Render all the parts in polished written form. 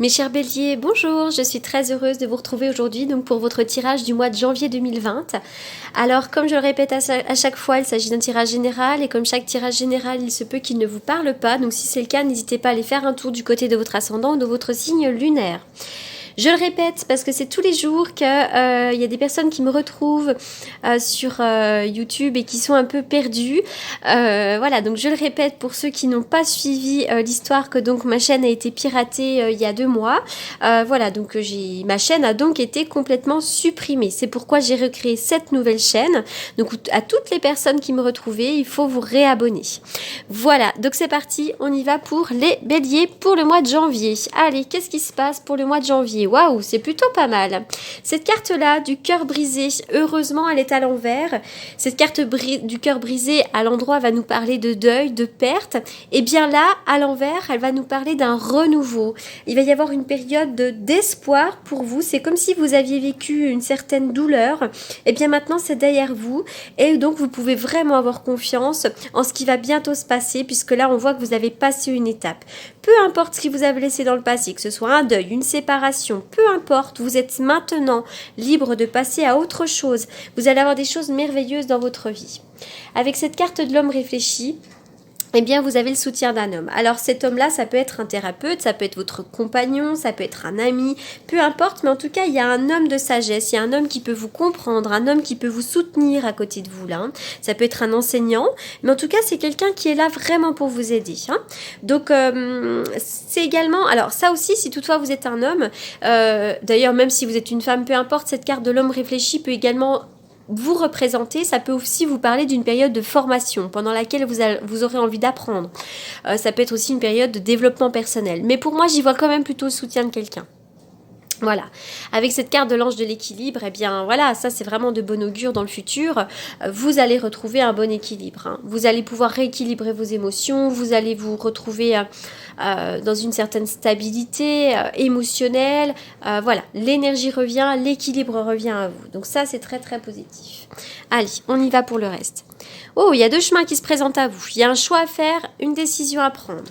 Mes chers béliers, bonjour, je suis très heureuse de vous retrouver aujourd'hui donc pour votre tirage du mois de janvier 2020. Alors comme je le répète à chaque fois, il s'agit d'un tirage général et comme chaque tirage général, il se peut qu'il ne vous parle pas. Donc si c'est le cas, n'hésitez pas à aller faire un tour du côté de votre ascendant ou de votre signe lunaire. Je le répète parce que c'est tous les jours qu'il y a des personnes qui me retrouvent sur YouTube et qui sont un peu perdues. Voilà, donc je le répète pour ceux qui n'ont pas suivi l'histoire que donc ma chaîne a été piratée il y a 2 mois. Voilà, donc ma chaîne a donc été complètement supprimée. C'est pourquoi j'ai recréé cette nouvelle chaîne. Donc à toutes les personnes qui me retrouvaient, il faut vous réabonner. Voilà, donc c'est parti, on y va pour les béliers pour le mois de janvier. Allez, qu'est-ce qui se passe pour le mois de janvier? Waouh, c'est plutôt pas mal. Cette carte-là, du cœur brisé, heureusement, elle est à l'envers. Cette carte du cœur brisé, à l'endroit, va nous parler de deuil, de perte. Et bien là, à l'envers, elle va nous parler d'un renouveau. Il va y avoir une période d'espoir pour vous. C'est comme si vous aviez vécu une certaine douleur. Et bien maintenant, c'est derrière vous. Et donc, vous pouvez vraiment avoir confiance en ce qui va bientôt se passer, puisque là, on voit que vous avez passé une étape. Peu importe ce qui vous avez laissé dans le passé, que ce soit un deuil, une séparation, peu importe, vous êtes maintenant libre de passer à autre chose. Vous allez avoir des choses merveilleuses dans votre vie. Avec cette carte de l'homme réfléchi, eh bien, vous avez le soutien d'un homme. Alors, cet homme-là, ça peut être un thérapeute, ça peut être votre compagnon, ça peut être un ami, peu importe, mais en tout cas, il y a un homme de sagesse, il y a un homme qui peut vous comprendre, un homme qui peut vous soutenir à côté de vous, là. Ça peut être un enseignant, mais en tout cas, c'est quelqu'un qui est là vraiment pour vous aider. Donc, c'est également... Alors, ça aussi, si toutefois vous êtes un homme, d'ailleurs, même si vous êtes une femme, peu importe, cette carte de l'homme réfléchi peut également vous représenter, ça peut aussi vous parler d'une période de formation pendant laquelle vous aurez envie d'apprendre. Ça peut être aussi une période de développement personnel. Mais pour moi, j'y vois quand même plutôt le soutien de quelqu'un. Voilà, avec cette carte de l'ange de l'équilibre, eh bien voilà, ça c'est vraiment de bon augure dans le futur. Vous allez retrouver un bon équilibre. Vous allez pouvoir rééquilibrer vos émotions, vous allez vous retrouver dans une certaine stabilité émotionnelle. Voilà, l'énergie revient, l'équilibre revient à vous. Donc ça c'est très très positif. Allez, on y va pour le reste. Oh, il y a 2 chemins qui se présentent à vous. Il y a un choix à faire, une décision à prendre.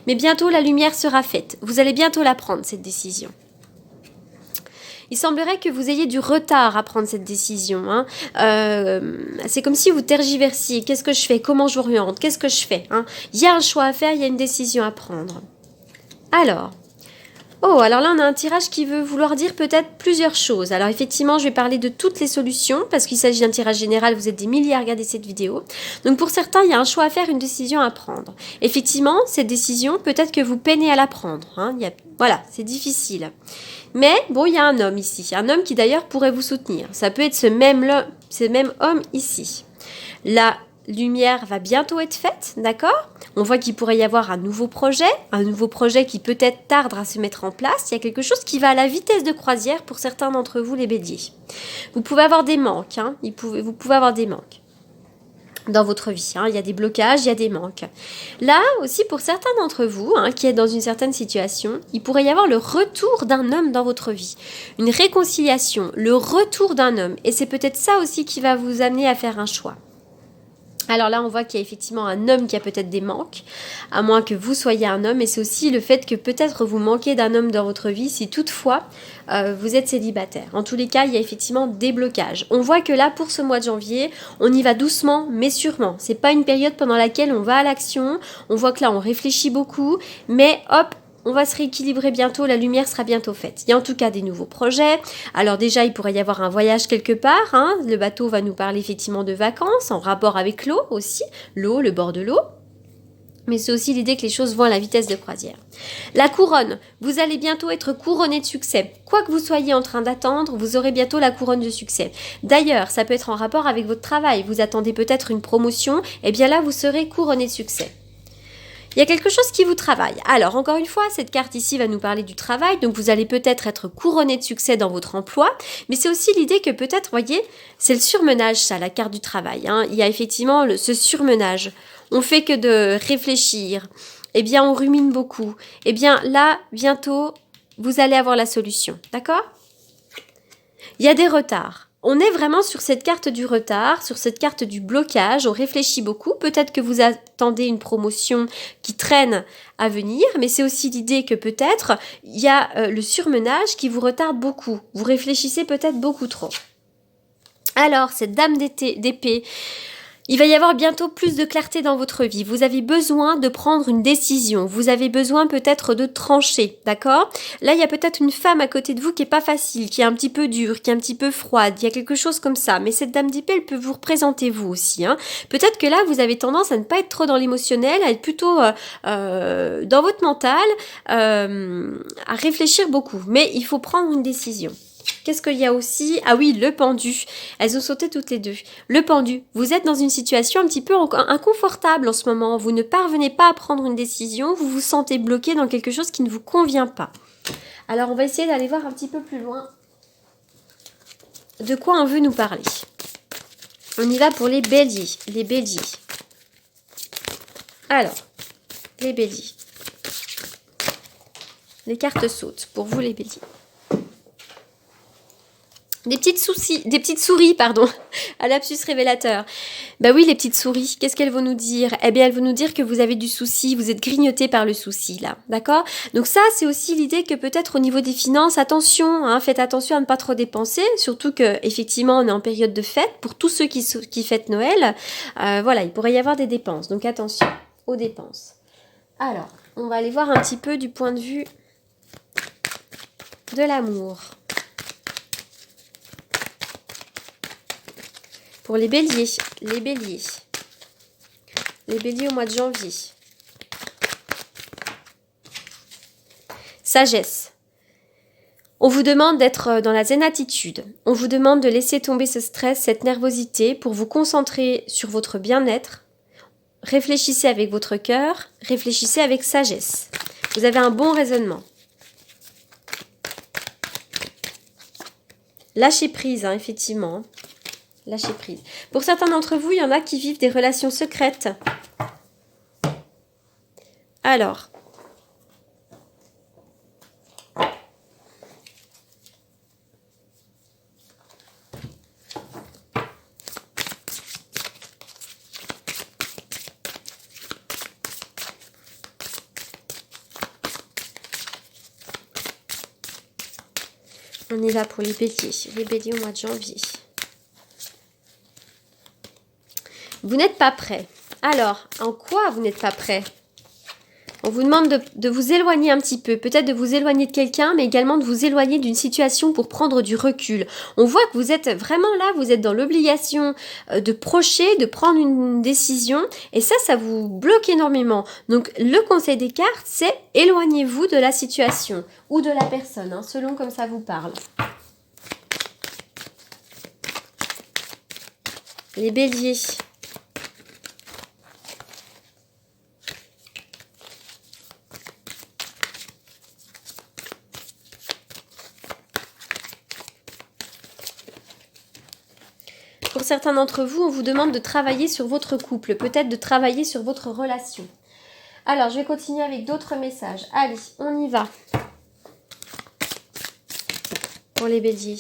Mais bientôt la lumière sera faite. Vous allez bientôt la prendre, cette décision. Il semblerait que vous ayez du retard à prendre cette décision. C'est comme si vous tergiversiez. Qu'est-ce que je fais? Comment je m'oriente? Qu'est-ce que je fais? Il y a un choix à faire, il y a une décision à prendre. Alors là, on a un tirage qui veut vouloir dire peut-être plusieurs choses. Alors, effectivement, je vais parler de toutes les solutions parce qu'il s'agit d'un tirage général. Vous êtes des milliers à regarder cette vidéo. Donc, pour certains, il y a un choix à faire, une décision à prendre. Effectivement, cette décision, peut-être que vous peinez à la prendre. Voilà, c'est difficile. Mais, bon, il y a un homme ici. Un homme qui, d'ailleurs, pourrait vous soutenir. Ça peut être ce même homme ici. La lumière va bientôt être faite, d'accord? On voit qu'il pourrait y avoir un nouveau projet qui peut-être tarde à se mettre en place. Il y a quelque chose qui va à la vitesse de croisière pour certains d'entre vous, les béliers. Vous pouvez avoir des manques, vous pouvez avoir des manques dans votre vie. Il y a des blocages, il y a des manques. Là aussi, pour certains d'entre vous, qui est dans une certaine situation, il pourrait y avoir le retour d'un homme dans votre vie. Une réconciliation, le retour d'un homme. Et c'est peut-être ça aussi qui va vous amener à faire un choix. Alors là, on voit qu'il y a effectivement un homme qui a peut-être des manques, à moins que vous soyez un homme. Et c'est aussi le fait que peut-être vous manquez d'un homme dans votre vie si toutefois vous êtes célibataire. En tous les cas, il y a effectivement des blocages. On voit que là, pour ce mois de janvier, on y va doucement, mais sûrement. C'est pas une période pendant laquelle on va à l'action. On voit que là, on réfléchit beaucoup, mais hop, on va se rééquilibrer bientôt, la lumière sera bientôt faite. Il y a en tout cas des nouveaux projets. Alors déjà, il pourrait y avoir un voyage quelque part. Le bateau va nous parler effectivement de vacances, en rapport avec l'eau aussi. L'eau, le bord de l'eau. Mais c'est aussi l'idée que les choses vont à la vitesse de croisière. La couronne, vous allez bientôt être couronné de succès. Quoi que vous soyez en train d'attendre, vous aurez bientôt la couronne de succès. D'ailleurs, ça peut être en rapport avec votre travail. Vous attendez peut-être une promotion, et bien là, vous serez couronné de succès. Il y a quelque chose qui vous travaille. Alors, encore une fois, cette carte ici va nous parler du travail. Donc, vous allez peut-être être couronné de succès dans votre emploi. Mais c'est aussi l'idée que peut-être, voyez, c'est le surmenage, ça, la carte du travail. Il y a effectivement ce surmenage. On fait que de réfléchir. Eh bien, on rumine beaucoup. Eh bien, là, bientôt, vous allez avoir la solution. D'accord ? Il y a des retards. On est vraiment sur cette carte du retard, sur cette carte du blocage, on réfléchit beaucoup, peut-être que vous attendez une promotion qui traîne à venir, mais c'est aussi l'idée que peut-être il y a le surmenage qui vous retarde beaucoup, vous réfléchissez peut-être beaucoup trop. Alors, cette dame d'épée, il va y avoir bientôt plus de clarté dans votre vie. Vous avez besoin de prendre une décision. Vous avez besoin peut-être de trancher, d'accord? Là, il y a peut-être une femme à côté de vous qui est pas facile, qui est un petit peu dure, qui est un petit peu froide. Il y a quelque chose comme ça. Mais cette dame d'épée, elle peut vous représenter vous aussi, hein. Peut-être que là, vous avez tendance à ne pas être trop dans l'émotionnel, à être plutôt dans votre mental, à réfléchir beaucoup. Mais il faut prendre une décision. Qu'est-ce qu'il y a aussi? Ah oui, le pendu. Elles ont sauté toutes les deux. Le pendu. Vous êtes dans une situation un petit peu inconfortable en ce moment. Vous ne parvenez pas à prendre une décision. Vous vous sentez bloqué dans quelque chose qui ne vous convient pas. Alors, on va essayer d'aller voir un petit peu plus loin de quoi on veut nous parler. On y va pour les béliers. Les béliers. Alors, les béliers. Les cartes sautent pour vous, les béliers. Des petites souris, pardon, à lapsus révélateur. Bah oui, les petites souris, qu'est-ce qu'elles vont nous dire? Eh bien, elles vont nous dire que vous avez du souci, vous êtes grignoté par le souci, là, d'accord? Donc ça, c'est aussi l'idée que peut-être au niveau des finances, attention, hein, faites attention à ne pas trop dépenser, surtout que effectivement, on est en période de fête, pour tous ceux qui fêtent Noël, voilà, il pourrait y avoir des dépenses, donc attention aux dépenses. Alors, on va aller voir un petit peu du point de vue de l'amour. Pour les béliers, les béliers au mois de janvier. Sagesse. On vous demande d'être dans la zen attitude. On vous demande de laisser tomber ce stress, cette nervosité pour vous concentrer sur votre bien-être. Réfléchissez avec votre cœur, réfléchissez avec sagesse. Vous avez un bon raisonnement. Lâchez prise, hein, effectivement. Lâcher prise. Pour certains d'entre vous, il y en a qui vivent des relations secrètes. Alors, on y va pour les béliers au mois de janvier. Vous n'êtes pas prêt. Alors, en quoi vous n'êtes pas prêt? On vous demande de vous éloigner un petit peu, peut-être de vous éloigner de quelqu'un, mais également de vous éloigner d'une situation pour prendre du recul. On voit que vous êtes vraiment là, vous êtes dans l'obligation de procher, de prendre une décision, et ça vous bloque énormément. Donc, le conseil des cartes, c'est éloignez-vous de la situation ou de la personne, hein, selon comme ça vous parle. Les béliers. Pour certains d'entre vous, on vous demande de travailler sur votre couple, peut-être de travailler sur votre relation. Alors, je vais continuer avec d'autres messages. Allez, on y va. Pour les béliers.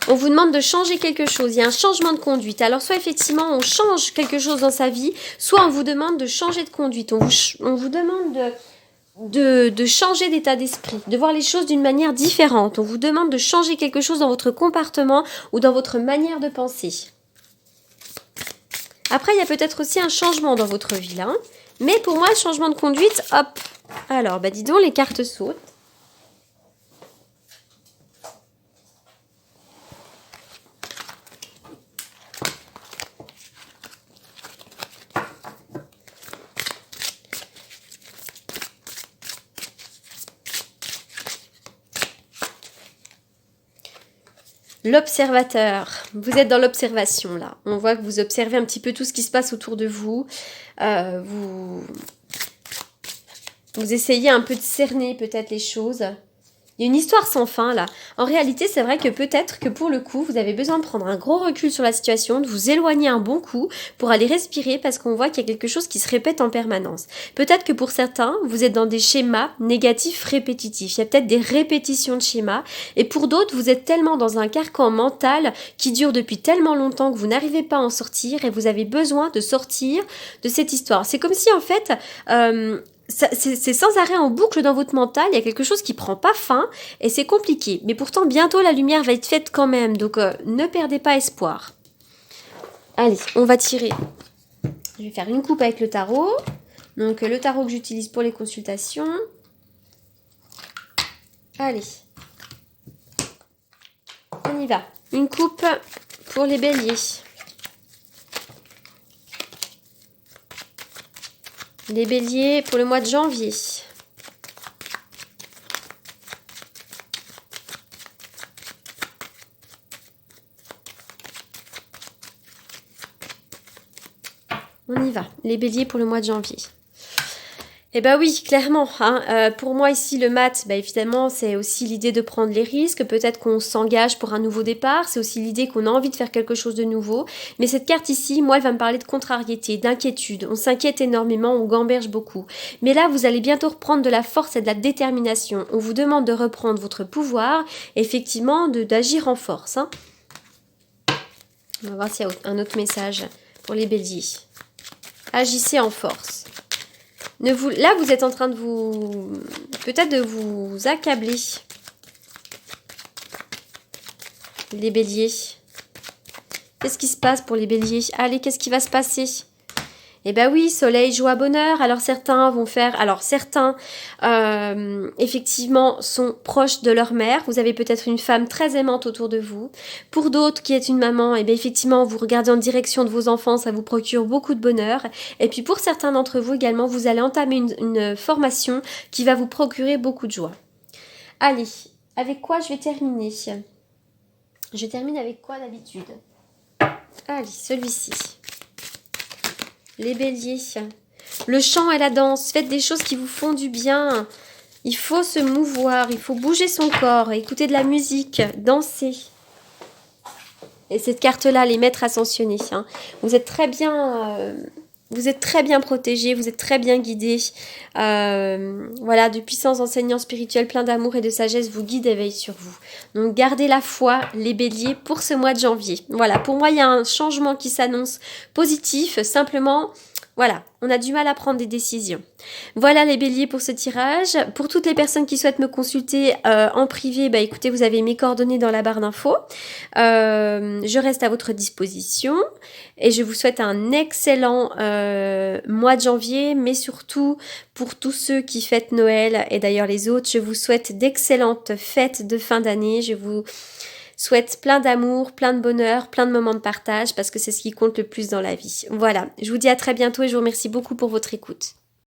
On vous demande de changer quelque chose. Il y a un changement de conduite. Alors, soit effectivement, on change quelque chose dans sa vie, soit on vous demande de changer de conduite. On vous demande de changer d'état d'esprit, de voir les choses d'une manière différente. On vous demande de changer quelque chose dans votre comportement ou dans votre manière de penser. Après, il y a peut-être aussi un changement dans votre vie, là. Mais pour moi, le changement de conduite, hop. Alors, bah dis donc, les cartes sautent. L'observateur. Vous êtes dans l'observation, là. On voit que vous observez un petit peu tout ce qui se passe autour de vous. Vous essayez un peu de cerner peut-être les choses. Il y a une histoire sans fin là. En réalité, c'est vrai que peut-être que pour le coup, vous avez besoin de prendre un gros recul sur la situation, de vous éloigner un bon coup pour aller respirer parce qu'on voit qu'il y a quelque chose qui se répète en permanence. Peut-être que pour certains, vous êtes dans des schémas négatifs répétitifs. Il y a peut-être des répétitions de schémas. Et pour d'autres, vous êtes tellement dans un carcan mental qui dure depuis tellement longtemps que vous n'arrivez pas à en sortir et vous avez besoin de sortir de cette histoire. C'est comme si en fait... c'est sans arrêt en boucle dans votre mental, il y a quelque chose qui prend pas fin et c'est compliqué. Mais pourtant, bientôt la lumière va être faite quand même, donc ne perdez pas espoir. Allez, on va tirer. Je vais faire une coupe avec le tarot. Donc le tarot que j'utilise pour les consultations. Allez. On y va. Une coupe pour les béliers. Les béliers pour le mois de janvier. On y va. Les béliers pour le mois de janvier. Eh ben oui, clairement. Pour moi ici, le mat, évidemment, c'est aussi l'idée de prendre les risques. Peut-être qu'on s'engage pour un nouveau départ. C'est aussi l'idée qu'on a envie de faire quelque chose de nouveau. Mais cette carte ici, moi, elle va me parler de contrariété, d'inquiétude. On s'inquiète énormément, on gamberge beaucoup. Mais là, vous allez bientôt reprendre de la force et de la détermination. On vous demande de reprendre votre pouvoir, effectivement, d'agir en force. On va voir s'il y a un autre message pour les béliers. Agissez en force. Là, vous êtes en train de peut-être de vous accabler. Les béliers. Qu'est-ce qui se passe pour les béliers? Allez, qu'est-ce qui va se passer? Eh ben oui, soleil, joie, bonheur. Alors certains vont faire... Alors certains, effectivement, sont proches de leur mère. Vous avez peut-être une femme très aimante autour de vous. Pour d'autres qui est une maman, eh bien effectivement, vous regardez en direction de vos enfants, ça vous procure beaucoup de bonheur. Et puis pour certains d'entre vous également, vous allez entamer une formation qui va vous procurer beaucoup de joie. Allez, avec quoi je vais terminer? Je termine avec quoi d'habitude? Allez, celui-ci. Les béliers, le chant et la danse, faites des choses qui vous font du bien. Il faut se mouvoir, il faut bouger son corps, écouter de la musique, danser. Et cette carte-là, les maîtres ascensionnés, vous êtes très bien... Vous êtes très bien protégés, vous êtes très bien guidés. Voilà, de puissants enseignants spirituels pleins d'amour et de sagesse vous guident et veillent sur vous. Donc gardez la foi, les béliers, pour ce mois de janvier. Voilà, pour moi, il y a un changement qui s'annonce positif. Simplement, voilà, on a du mal à prendre des décisions. Voilà les béliers pour ce tirage. Pour toutes les personnes qui souhaitent me consulter en privé, écoutez, vous avez mes coordonnées dans la barre d'infos. Je reste à votre disposition et je vous souhaite un excellent mois de janvier, mais surtout pour tous ceux qui fêtent Noël et d'ailleurs les autres, je vous souhaite d'excellentes fêtes de fin d'année. Je vous souhaite plein d'amour, plein de bonheur, plein de moments de partage parce que c'est ce qui compte le plus dans la vie. Voilà, je vous dis à très bientôt et je vous remercie beaucoup pour votre écoute.